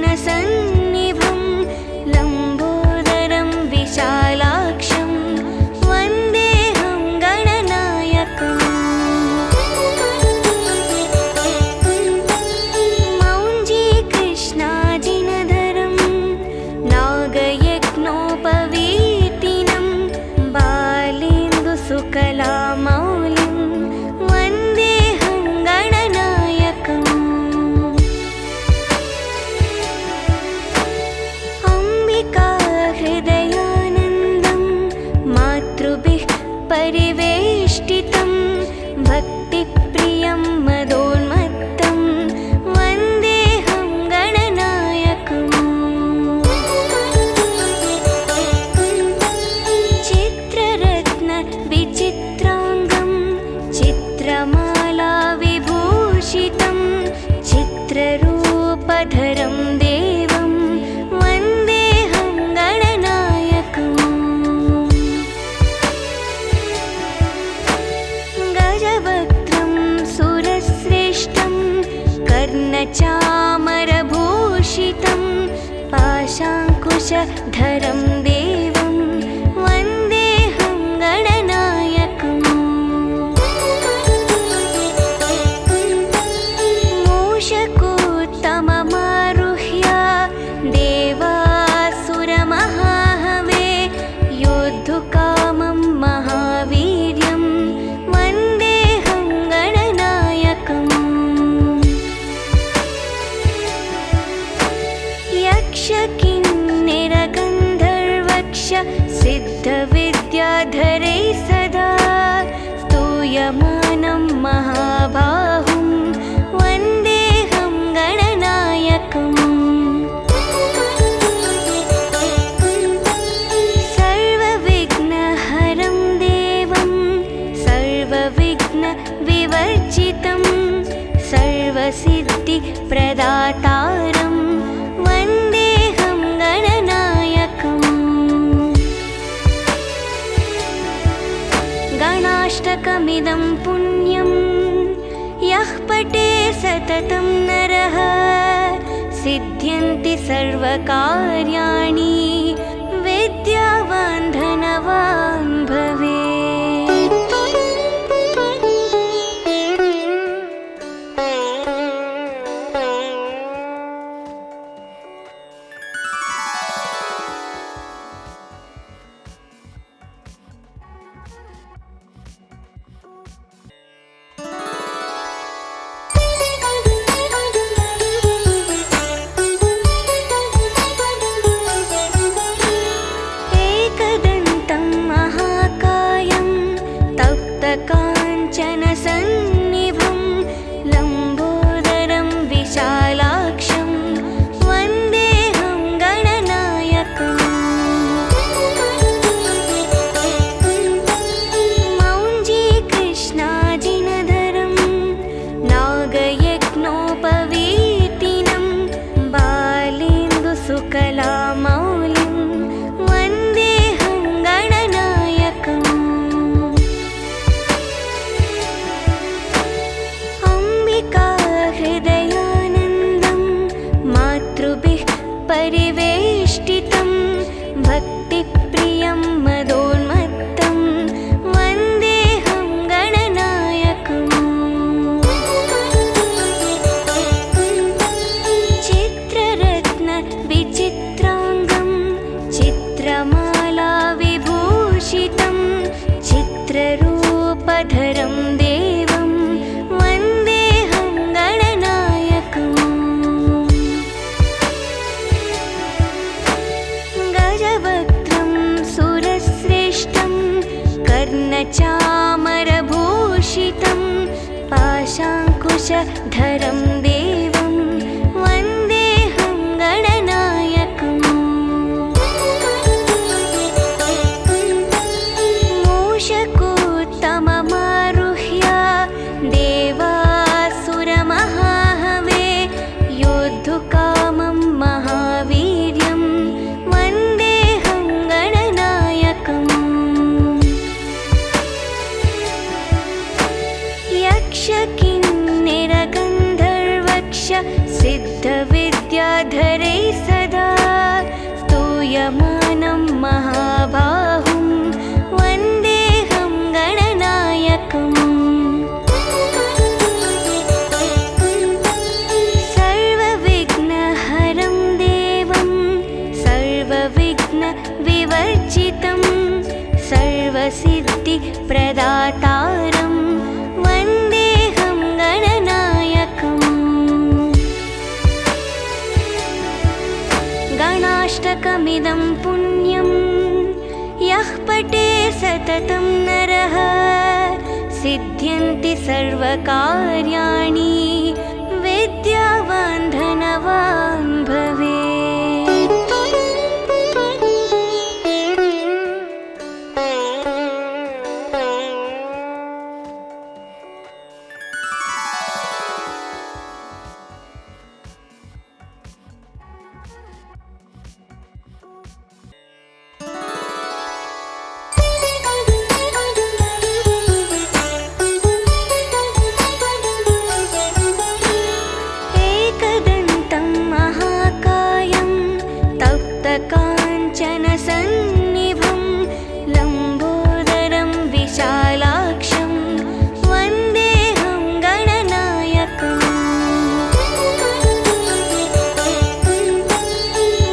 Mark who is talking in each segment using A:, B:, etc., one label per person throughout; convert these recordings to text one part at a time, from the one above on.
A: काञ्चनसन्निभं लम्बोदरं विशालाक्षं वन्देऽहं गणनायकम्। मौञ्जीकृष्णाजिनधरं नागयज्ञोपवीतिनं बालेन्दुसुकलामौलिं वन्देऽहं गणनायकम्। हृदयानन्दं मातृभिः परिवेष्टितं भक्तिप्रियं मदोन्मत्तं वन्देऽहं गणनायकम्। चित्ररत्नविचित्राङ्गं चित्रमालाविभूषितं चित्ररूपधरं देवं वन्देऽहं गणनायकम्। गजवक्त्रं सुरश्रेष्ठं कर्णचामरभूषितं पाशाङ्कुशधरं देवं वन्देऽहं गणनायकम्। मूषकोत्तममारुह्य देवासुरमहाहवे योद्धुकामं महावीर्यं वन्देऽहं गणनायकम्। यक्षकिन्निरगन्धर्वक्ष सिद्धविद्याधरैः सदा स्तूयमानं महाबाहुं वन्देऽहं गणनायकम्। सर्वविघ्नहरं देवं सर्वविघ्नविवर्जितं सर्वसिद्धिप्रदातारं वन्देऽहं गणनायकम्। गणाष्टकमिदं पुण्यं यः पठे सततं नरः सिद्ध्यन्ति सर्वकार्याणि विद्यावान् धनवान् भवेत्। एकदन्तं महाकायं तप्तकाञ्चनसन्निभं लम्बोदरं विशालाक्षं वन्देऽहं गणनायकम्। मौञ्जीकृष्णाजिनधरं नागयज्ञोपवीतिनं बालेन्दुसुकलामौलिं वन्देऽहं गणनायकम्। हृदयानन्दं मातृभिः परिवेष्टितं भक्तिप्रियं मदोन्मत्तं वन्देऽहं गणनायकम्। चित्ररत्नविचित्राङ्गं चित्रमालाविभूषितं चित्ररूपधरं देवं वन्देऽहं गणनायकम्। गजवक्त्रं सुरश्रेष्ठं कर्णचामरभूषितं पाशाङ्कुशधरं देवं वन्देऽहं गणनायकम्। मूषकोत्तममारुह्य देवासुरमहाहवे योद्धुकामं महावीर्यं वन्देऽहं गणनायकम्। यक्षकिन्निरगन्धर्व विद्याधरैः सदा स्तूयमानं महाबाहुं वन्देऽहं गणनायकम् सर्वविघ्नहरं देवं सर्वविघ्नविवर्जितं सर्वसिद्धिप्रदातारं वन्देऽहं गणनायकम् गणाष्टकमिदं पुण्यं यः पठे सततं नरः सिद्ध्यन्ति सर्वकार्याणि विद्यावान् धनवान् भवेत्। एकदन्तं महाकायं तप्तकाञ्चनसन्निभं लम्बोदरं विशालाक्षं वन्देऽहं गणनायकम्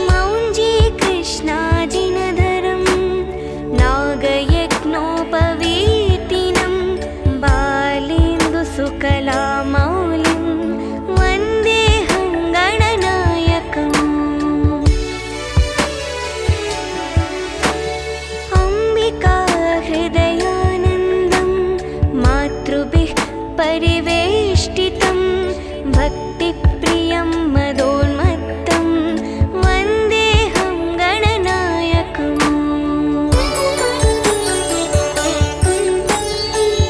A: मौञ्जीकृष्णाजिनधरं नागयज्ञोपवीतिनं बालेन्दुसुकलामौलिं वन्देऽहं गणनायकम् अम्बिकाहृदयानन्दं मातृभिः परिवेष्टितं भक्तिप्रियं मदोन्मत्तं वन्देऽहं गणनायकम्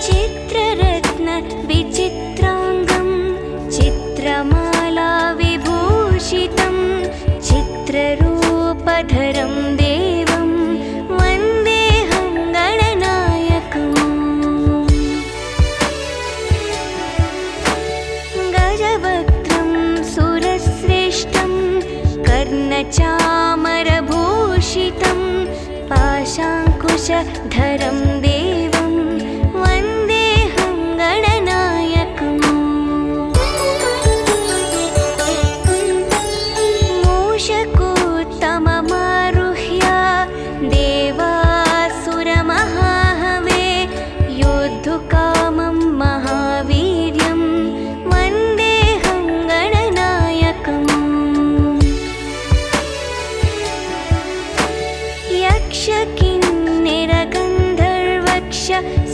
A: चित्ररत्नविचित्राङ्गं चित्रमालाविभूषितं चित्ररूपधरं देवं वन्देऽहं गणनायकम् गजवक्त्रं सुरश्रेष्ठं कर्णचामरभूषितं पाशाङ्कुशधरं देवं वन्देऽहं गणनायकम् मूषकोत्तममारुह्य देवासुरमहाहवे योद्धुकामं महावीर्यं वन्देऽहं गणनायकम् यक्षकिन्निरगन्धर्वक्ष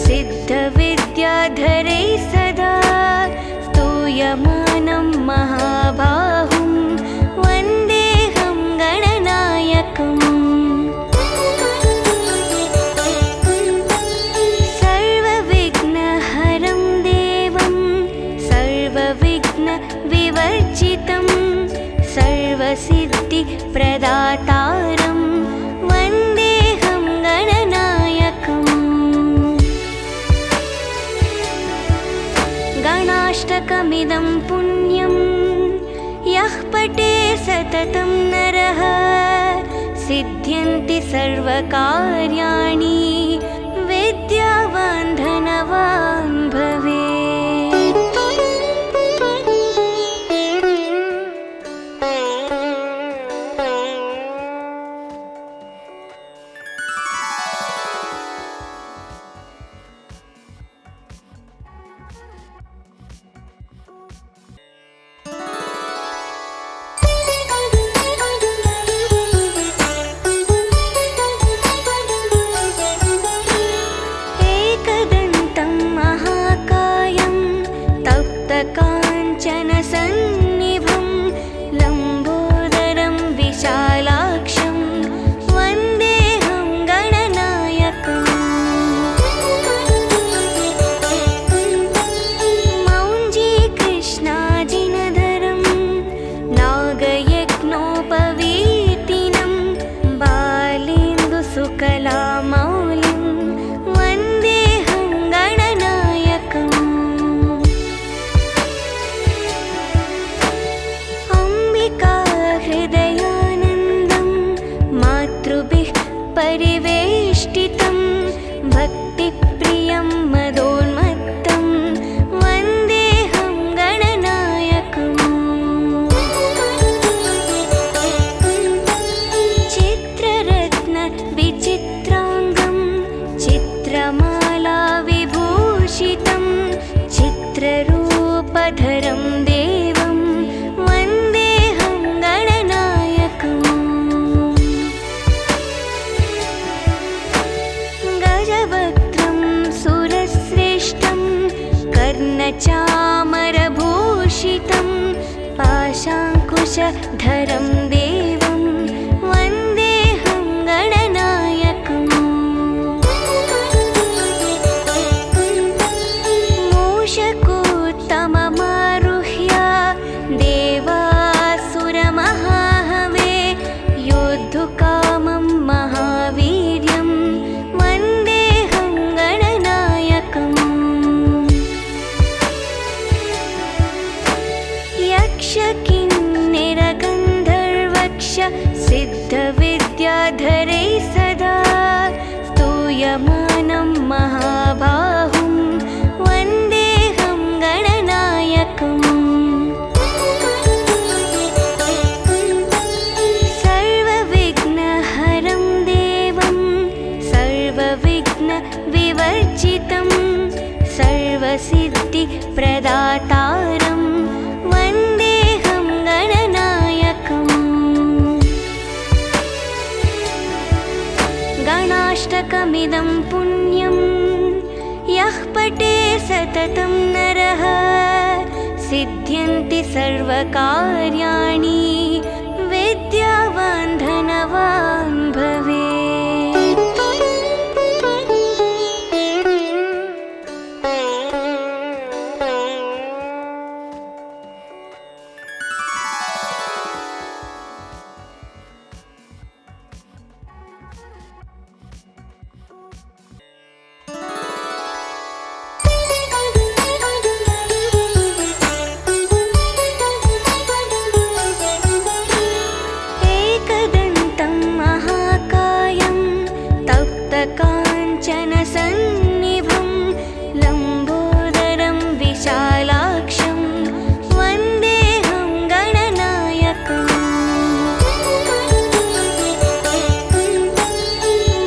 A: सिद्धविद्याधरैः सदा स्तूयमानं महाबाहुं वन्देऽहं गणनायकम् सर्वविघ्नहरं देवं सर्वविघ्नविवर्जितं सर्वसिद्धिप्रदातारं वन्देऽहं गणनायकम् गणाष्टकमिदं पुण्यं यः पठे सततं नरः सिद्ध्यन्ति सर्वकार्याणि विद्यावान् धनवान् भवेत्। एकदन्तं महाकायं सिद्धविद्याधरैः सदा स्तूयमानं महाबाहुं वन्देऽहं गणनायकम् सर्वविघ्नहरं देवं सर्वविघ्नविवर्जितं सर्वसिद्धिप्रदातारं वन्देऽहं गणनायकम् गणाष्टकमिदं पुण्यं यः पठे सततं नरः सिद्ध्यन्ति सर्वकार्याणि विद्यावान् धनवान् भवेत्। काञ्चनसन्निभं लम्बोदरं विशालाक्षं वन्देऽहं गणनायकम्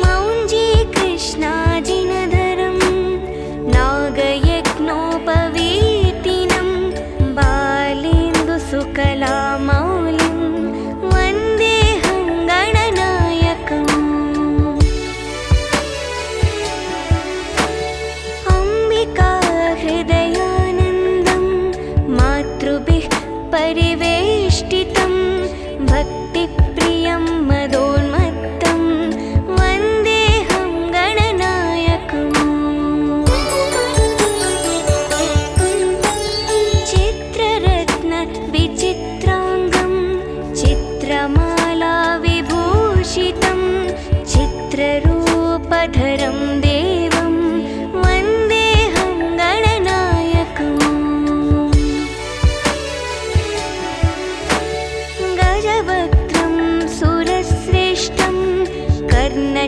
A: मौञ्जीकृष्णाजिनधरं नागयज्ञोपवीतिनं बालेन्दुसुकलामौलिं वन्देऽहं गणनायकम् हृदयानन्दं मातृभिः परिवेष्टितं भक्तिप्रियं मदोन्मत्तं वन्देऽहं गणनायकम् चित्ररत्नविचित्राङ्गं चित्रमालाविभूषितं चित्ररूपधरं देवं वन्देऽहं गणनायकम् गजवक्त्रं सुरश्रेष्ठं कर्णचामरभूषितं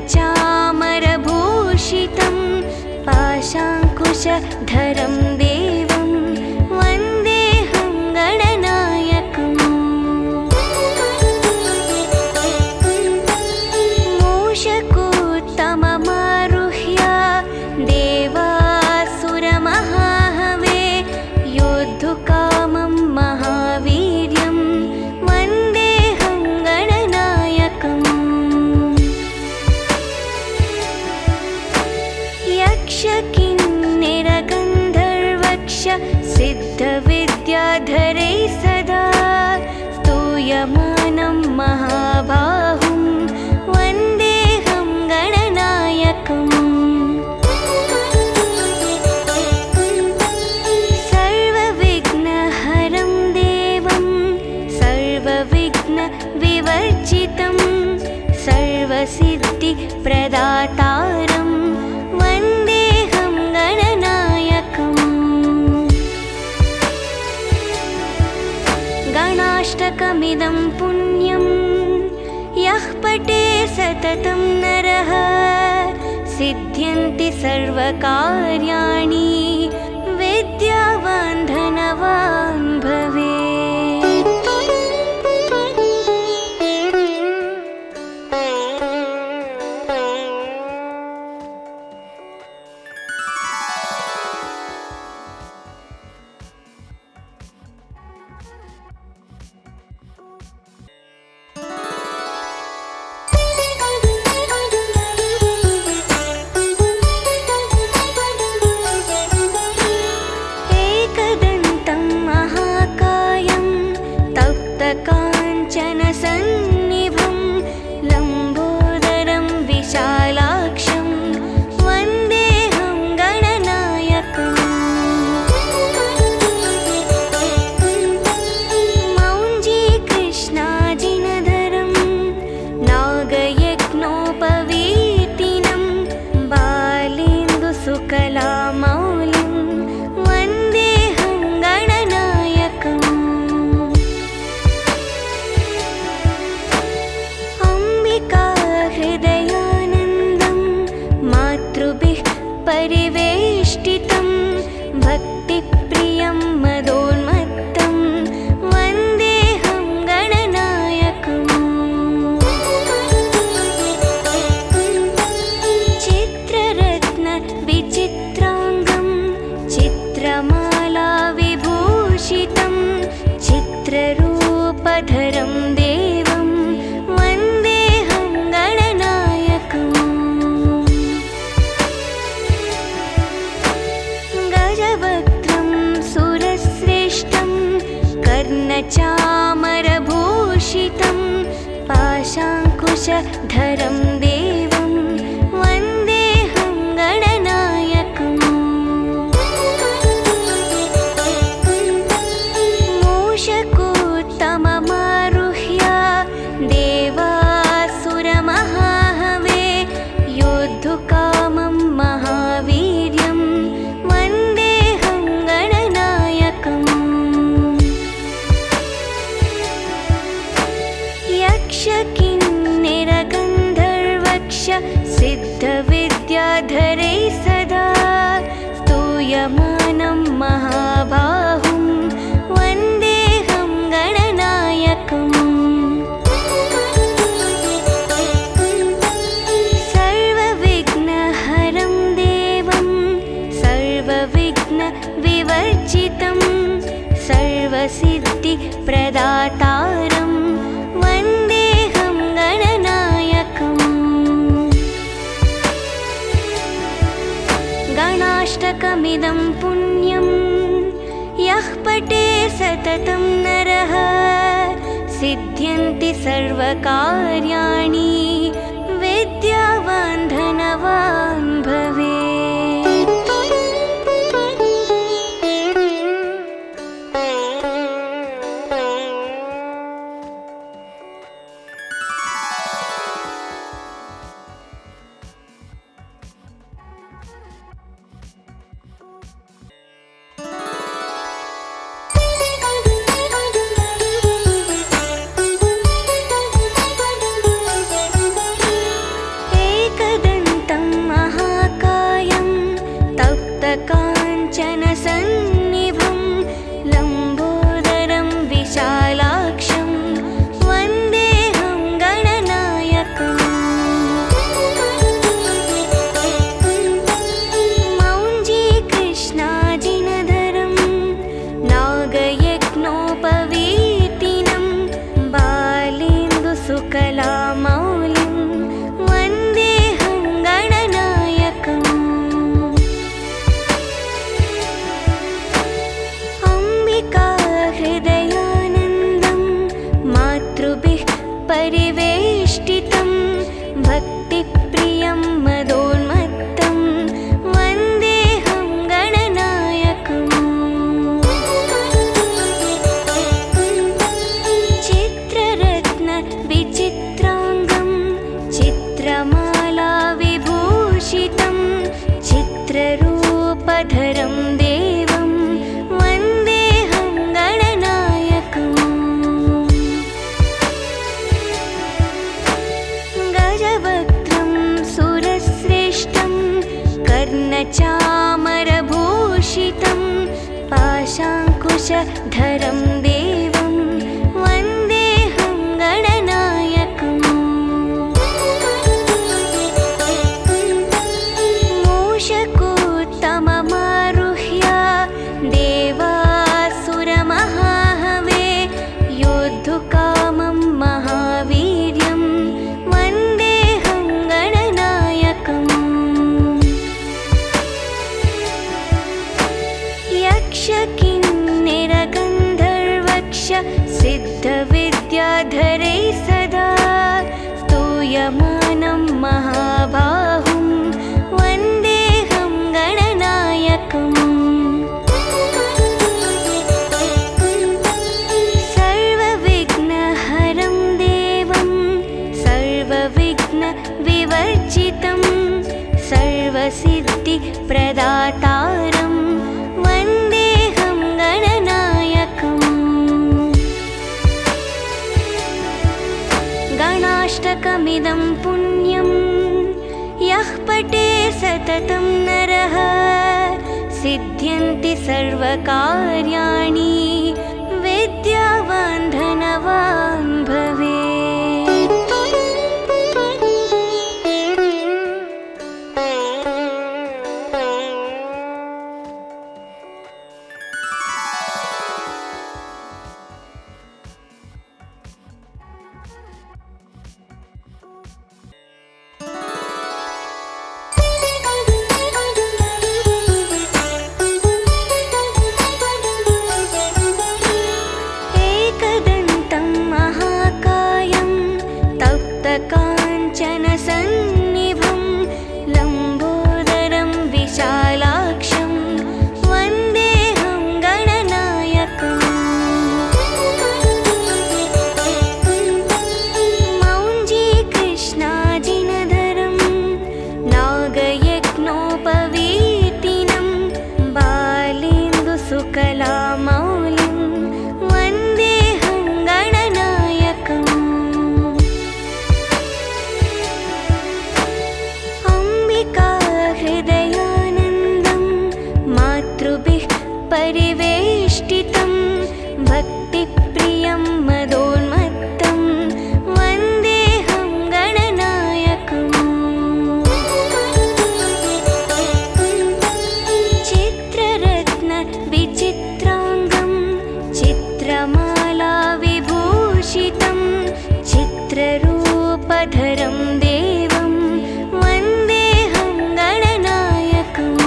A: पाशाङ्कुशधरं देवं वन्देऽहं गणनायकम् मूषकोत्तममारुह्य देवासुरमहाहवे योद्धुकामं महावीर्यं वन्देऽहं गणनायकम् यक्षकिन्निरगन्धर्वक्ष सिद्धविद्याधरैः सदा स्तूयमानं महाबाहुं वन्देऽहं गणनायकम् सर्वविघ्नहरं देवं सर्वविघ्नविवर्जितं सर्वसिद्धिप्रदातारं वन्देऽहं गणनायकम् गणाष्टकमिदं पुण्यं यः पठे सततं नरः सिद्ध्यन्ति सर्वकार्याणि विद्यावान् धनवान् भवेत्। एकदन्तं महाकाय पाशाङ्कुशधरं देवं वन्देऽहं गणनायकम् मूषकोत्तममारुह्य देवासुरमहाहवे योद्धुकामं महावीर्यं वन्देऽहं गणनायकम् यक्षकिन्निरगन्धर्वक्ष सिद्धविद्याधरै सदा स्तूयमानं महाबाहुं वन्देऽहं गणनायकम् सर्वविघ्नहरं देवं सर्वविघ्नविवर्जितं सर्वसिद्धिप्रदातारं वन्देऽहं गणनायकम् गणाष्टकमिदं पुण्यं यः पठे सततं नरः सिद्ध्यन्ति सर्वकार्याणि विद्यावान् धनवान् भवेत्। एकदन्तं महाकायं तप्तकाञ्चनसन्निभं लम्बोदरं विशालाक्षं वन्देऽहं गणनायकम् मौञ्जीकृष्णाजिनधरं नागयज्ञोपवीतिनं बालेन्दुसुकलामौलिं वन्देऽहं गणनायकम् अम्बिकाहृदयानन्दं मातृभिः परिवेष्टितं भक्तिप्रियं मदोन्मत्तं वन्देऽहं गणनायकम् चित्ररत्नविचित्राङ्गं चित्रमालाविभूषितं चित्ररूपधरं देवं वन्देऽहं गणनायकम् गजवक्त्रं सुरश्रेष्ठं कर्णचामरभूषितं पाशाङ्कुशधरं देवं वन्देऽहं गणनायकम् मूषकोत्तममारुह्य देवासुरमहाहवे योद्धुकामं महावीर्यं वन्देऽहं गणनायकम् यक्षकिन्निरगन्धर्वक्ष सिद्धविद्याधरै सदा स्तूयमानं महाबाहुं वन्देऽहं गणनायकम् सर्वविघ्नहरं देवं सर्वविघ्नविवर्जितं सर्वसिद्धिप्रदातारं वन्देऽहं गणनायकम् गणाष्टकमिदं पुण्यं यः पठे सततं नरः सिद्ध्यन्ति सर्वकार्याणि विद्यावान् धनवान् भवेत्। एकदन्तं महाकायं विद्यावान् देवं वन्देऽहं गणनायकम्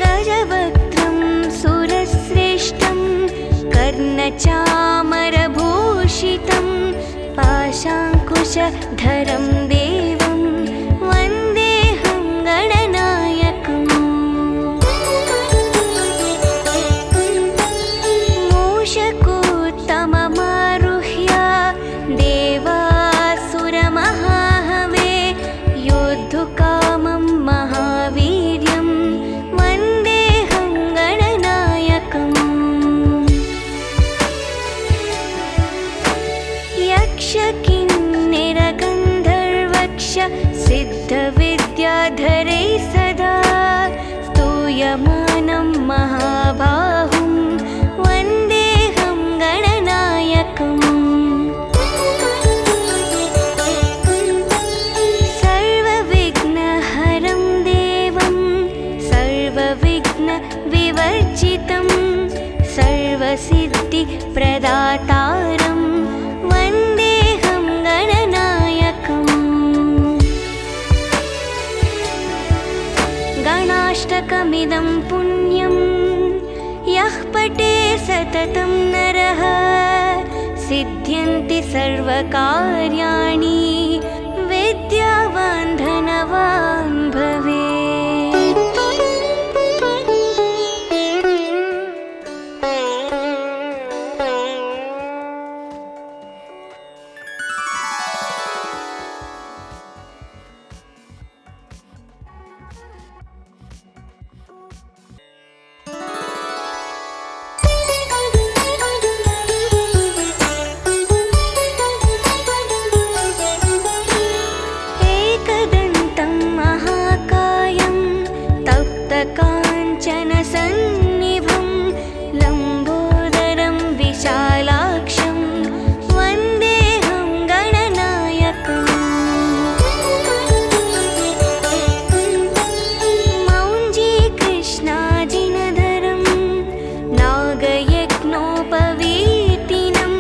A: गजवक्त्रं सुरश्रेष्ठं कर्णचामरभूषितं पाशाङ्कुशधरं देवं वन्देऽहं गणनायकम् मूषकोत्तममारुह्य देवासुरमहाहवे योद्धुकामं महावीर्यं वन्देऽहं गणनायकम् यक्षकिन्निरगन्धर्वक्ष सिद्धविद्याधरैः सदा स्तूयमानं महाबाहुं वन्देऽहं गणनायकम् सर्वविघ्नहरं देवं सर्वविघ्नविवर्जितं सर्वसिद्धिप्रदातारं वन्देऽहं गणनायकम् गणाष्टकमिदं पुण्यं यः पठे सततं नरः सिद्ध्यन्ति सर्वकार्याणि विद्यावान् धनवान् भवेत्। एकदन्तं महाकायं तप्तकाञ्चनसन्निभं लम्बोदरं विशालाक्षं वन्देऽहं गणनायकम् मौञ्जीकृष्णाजिनधरं नागयज्ञोपवीतिनं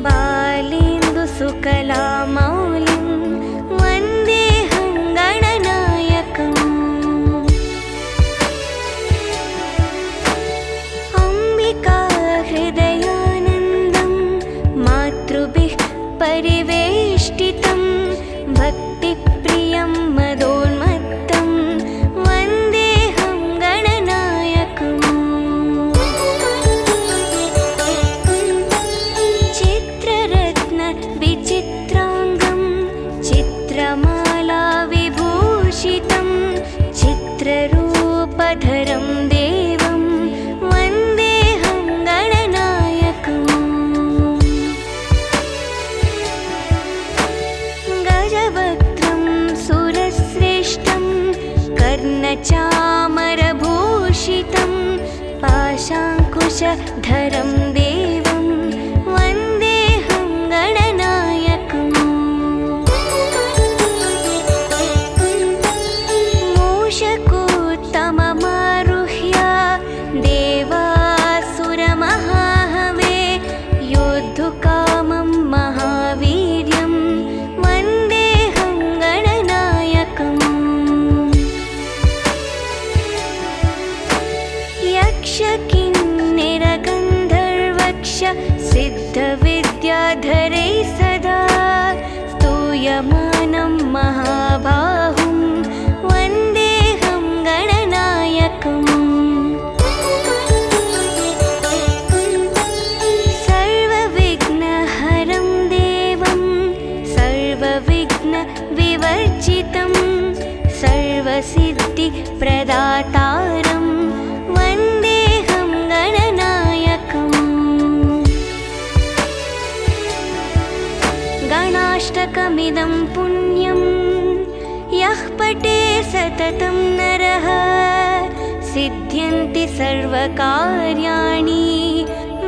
A: बालेन्दुसुकलामौलिं वन्देऽहं गणनायकम् अम्बिकाहृदयानन्दं मातृभिः परिवेष्टितं भक्तिप्रियं मदोन्मत्तं वन्देऽहं गणनायकम् चित्ररत्नविचित्राङ्गं चित्रमालाविभूषितं चित्ररूपधरं देवं वन्देऽहं गणनायकम् गजवक्त्रं सुरश्रेष्ठं कर्णचामरभूषितं पाशाङ्कुशधरं देवं वन्देऽहं गणनायकम् मूषकोत्तममारुह्य देवासुरमहाहवे योद्धुकामं महावीर्यं वन्देऽहं गणनायकम् यक्षकिन्निरगन्धर्वक्ष सिद्धविद्याधरैः सदा स्तूयमानं महाबाहुं वन्देऽहं गणनायकम् सर्वविघ्नहरं देवं सर्वविघ्नविवर्जितं सर्वसिद्धिप्रदातारं वन्देऽहं गणनायकम् गणाष्टकमिदं पुण्यं यः पठे सततं नरः सिद्ध्यन्ति सर्वकार्याणि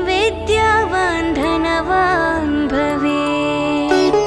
A: विद्यावान् धनवान् भवेत्।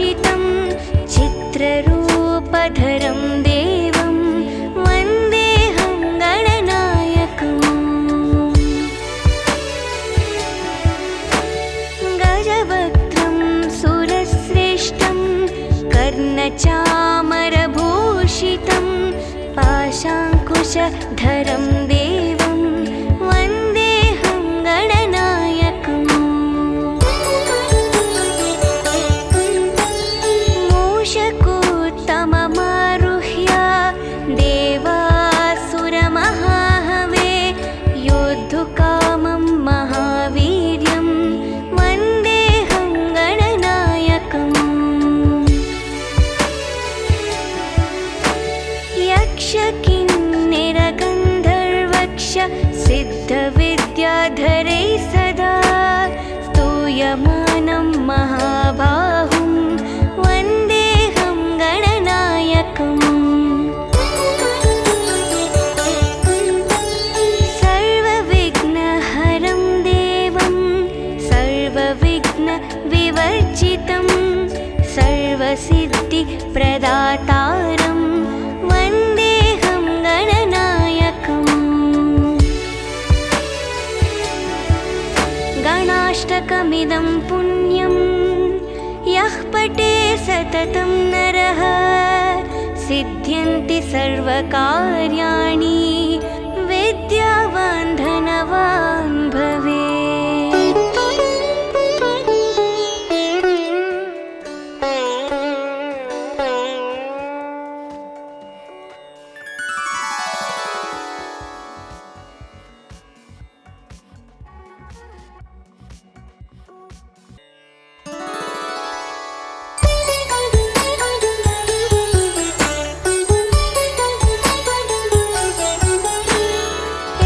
A: सर्वसिद्धिप्रदातारं चित्ररूपधरं देवं वन्देऽहं गणनायकम् गजवक्त्रं सुरश्रेष्ठं कर्णचामरभूषितं पाशाङ्कुशधरं देवं वन्देऽहं गणनायकम् मूषकोत्तममारुह्य देवासुरमहाहवे योद्धुकामं महावीर्यं वन्देऽहं गणनायकम् यक्षकिन्निरगन्धर्वक्ष सिद्धविद्याधरै सदा स्तूयमानं महाबाहुं वन्देऽहं गणनायकम् सर्वविघ्नहरं देवं सर्वविघ्नविवर्जितं सर्वसिद्धिप्रदातारं वन्देऽहं गणनायकम् गणाष्टकमिदं पुण्यं यः पठे सततं नरः सिद्ध्यन्ति सर्वकार्याणि विद्यावान् धनवान् भवेत्।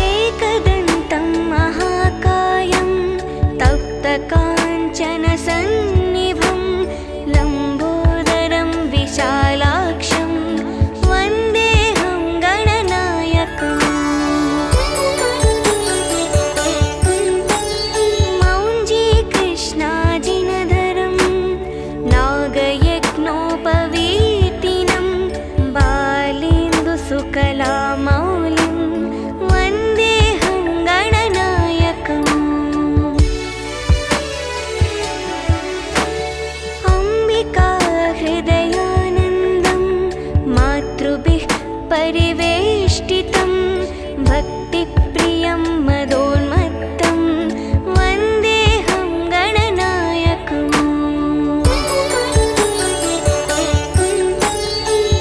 A: एकदन्तं महाकायं तप्तकाञ्चनसन्निभं लम्बोदरं विशालाक्षं वन्देऽहं गणनायकम् मौञ्जीकृष्णाजिनधरं नागयज्ञोपवीतिनं बालेन्दुसुकलामौलिं वन्देऽहं गणनायकम् अम्बिकाहृदयानन्दं मातृभिः परिवेष्टितं भक्तिप्रियं मदोन्मत्तं वन्देऽहं गणनायकम्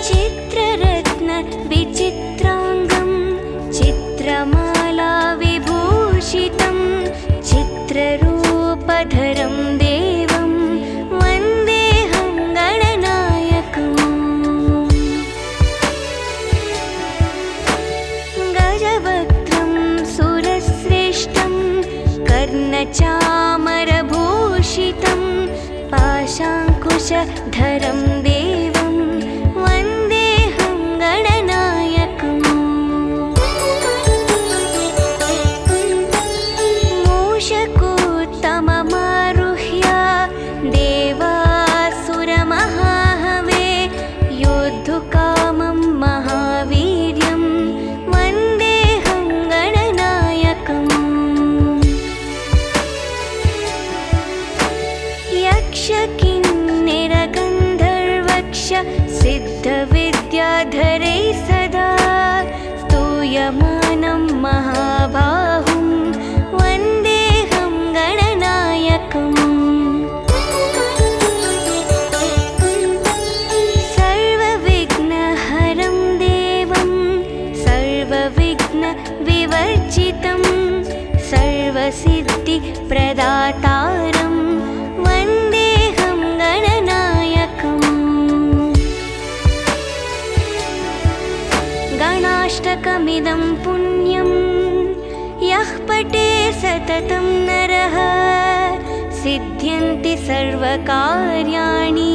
A: चित्ररत्नविचित्राङ्गं चित्रमालाविभूषितं चित्ररूपधरं देवं वन्देऽहं गणनायकम् गजवक्त्रं सुरश्रेष्ठं कर्णचामरभूषितं पाशाङ्कुशधरं देवं वन्देऽहं गणनायकम् मूषकोत्तममारुह्य देवासुरमहाहवे योद्धुकामं महावीर्यं वन्देऽहं गणनायकम् यक्षकिन्निरगन्धर्वक्ष सिद्धविद्याधरै सदा स्तूयमानं महाबाहुं वन्देऽहं गणनायकम् सर्वविघ्नहरं देवं सर्वविघ्नविवर्जितं सर्वसिद्धिप्रदातारं वन्देऽहं गणनायकम् गणाष्टकमिदं पुण्यं यः पठे सततं नरः सिद्ध्यन्ति सर्वकार्याणि